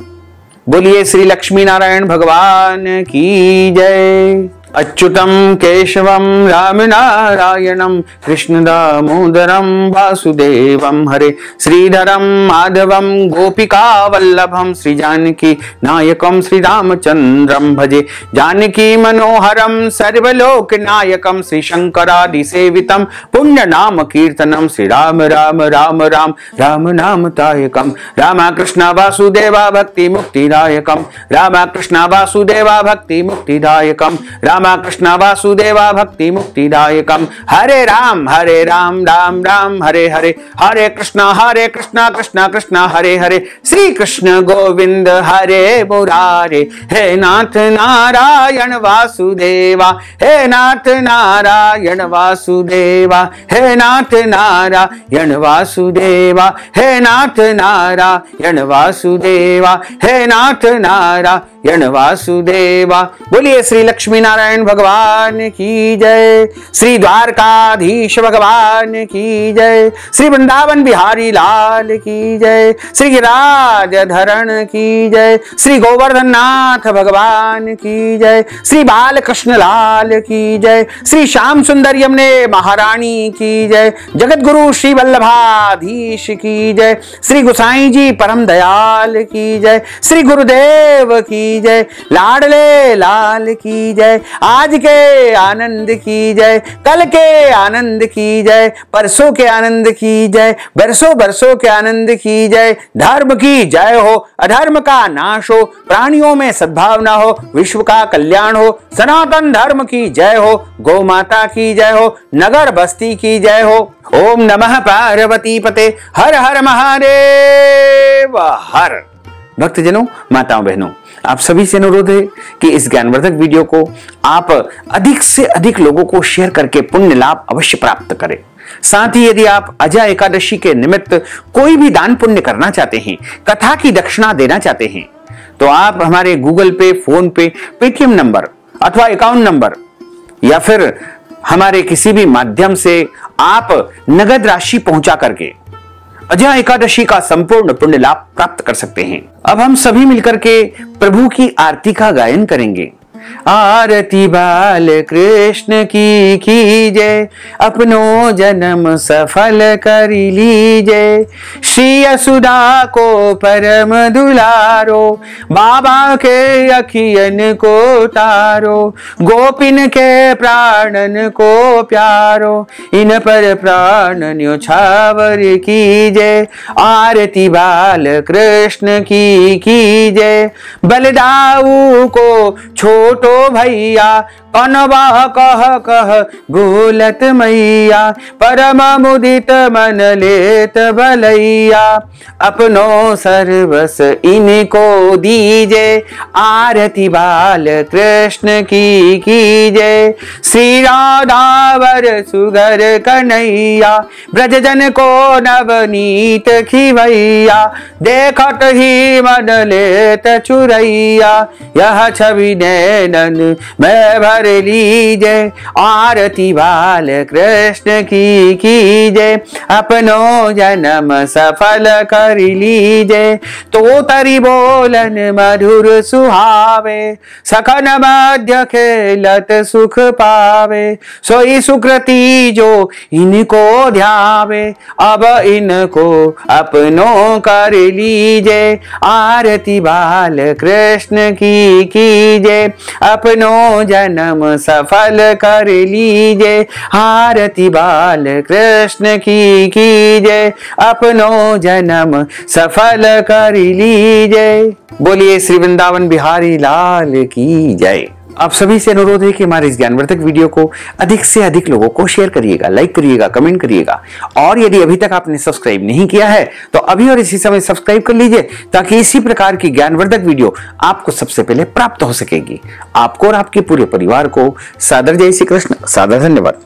बोलिए श्री लक्ष्मी नारायण भगवान की जय। अच्युतम केशवम राम नारायणम कृष्ण दामोदरम वासुदेवम हरे श्रीधरम माधवम गोपिका वल्लभम श्री जानकी नायकम श्री रामचंद्रम भजे जानकी मनोहरम सर्वलोक नायकम श्री शंकरादि सेवितम पुण्य नाम कीर्तनम श्री राम राम राम राम राम नाम तायकम राम कृष्ण वासुदेवा भक्ति मुक्तिदायकम राम कृष्ण वासुदेवा भक्ति मुक्तिदायकम राम कृष्ण वासुदेवा भक्ति मुक्तिदायकम हरे राम राम राम हरे हरे हरे कृष्ण कृष्ण कृष्ण हरे हरे श्री कृष्ण गोविंद हरे मुरारे हे नाथ नारायण वासुदेवा हे नाथ नारायण वासुदेवा हे नाथ नारायण वासुदेवा हे नाथ नारायण वासुदेवा हे नाथ नारायण वासुदेवा। बोलिए श्री लक्ष्मी नारायण भगवान की जय, श्री द्वारकाधीश भगवान की जय, श्री वृंदावन बिहारी लाल की जय, श्री गिरिराजधरण की जय, श्री गोवर्धन नाथ भगवान की जय, श्री बालकृष्ण लाल की जय, श्री श्याम सुंदर यमुने महारानी की जय, जगत गुरु श्री वल्लभाधीश की जय, श्री गोसाई जी परम दयाल की जय, श्री गुरुदेव की जय, लाडले लाल की जय, आज के आनंद की जय, कल के आनंद की जय, परसों के आनंद की जय, बरसों बरसों के आनंद की जय। धर्म की जय हो, अधर्म का नाश हो, प्राणियों में सद्भावना हो, विश्व का कल्याण हो, सनातन धर्म की जय हो, गौ माता की जय हो, नगर बस्ती की जय हो। ओम नमः पार्वती पते, हर हर महादेव हर। भक्तजनों, माताओं, बहनों, आप सभी से अनुरोध है कि इस ज्ञानवर्धक वीडियो को आप अधिक से अधिक लोगों को शेयर करके पुण्य लाभ अवश्य प्राप्त करें। साथ ही यदि आप अजा एकादशी के निमित्त कोई भी दान पुण्य करना चाहते हैं, कथा की दक्षिणा देना चाहते हैं, तो आप हमारे गूगल पे, फोन पे, पेटीएम नंबर अथवा अकाउंट नंबर या फिर हमारे किसी भी माध्यम से आप नगद राशि पहुंचा करके अजा एकादशी का संपूर्ण पुण्य लाभ प्राप्त कर सकते हैं। अब हम सभी मिलकर के प्रभु की आरती का गायन करेंगे। आरती बाल कृष्ण की कीजय, अपनो जन्म सफल कर लीजय। श्री यशोदा को परम दुलारो, बाबा के अखियन को तारो, गोपिन के प्राणन को प्यारो, इन पर प्राण न्योछावर कीजय। आरती बाल कृष्ण की कीजय, बलदाऊ को छोटो भैया, कनवा कह भूलत मैया, परम मुदित मन लेत भलैया, अपनो सर्वस इनको दीजे। आरती बाल कृष्ण की कीजय। श्री राधावर सुगर कन्हैया, ब्रजजन को नवनीत खिवैया, देखत ही मन लेत चुरैया, यह छवि नैनन में भर लीजय। आरती बाल कृष्ण की कीजय, अपनो जन्म सफल कर लीजय। तो तरी बोलन मधुर सुहावे, सखन मध्य खेलत सुख पावे, सोई सुकृति जो इनको ध्यावे, अब इनको अपनो कर लीजय। आरती बाल कृष्ण की कीजय। अपनो जन्म सफल कर लीजिए, आरती बाल कृष्ण की कीजिए, अपनो जन्म सफल कर लीजिए। बोलिए श्री वृंदावन बिहारी लाल की जय। आप सभी से अनुरोध है कि हमारे इस ज्ञानवर्धक वीडियो को अधिक से अधिक लोगों को शेयर करिएगा, लाइक करिएगा, कमेंट करिएगा, और यदि अभी तक आपने सब्सक्राइब नहीं किया है तो अभी और इसी समय सब्सक्राइब कर लीजिए, ताकि इसी प्रकार की ज्ञानवर्धक वीडियो आपको सबसे पहले प्राप्त हो सकेगी। आपको और आपके पूरे परिवार को सादर जय श्री कृष्ण, सादर धन्यवाद।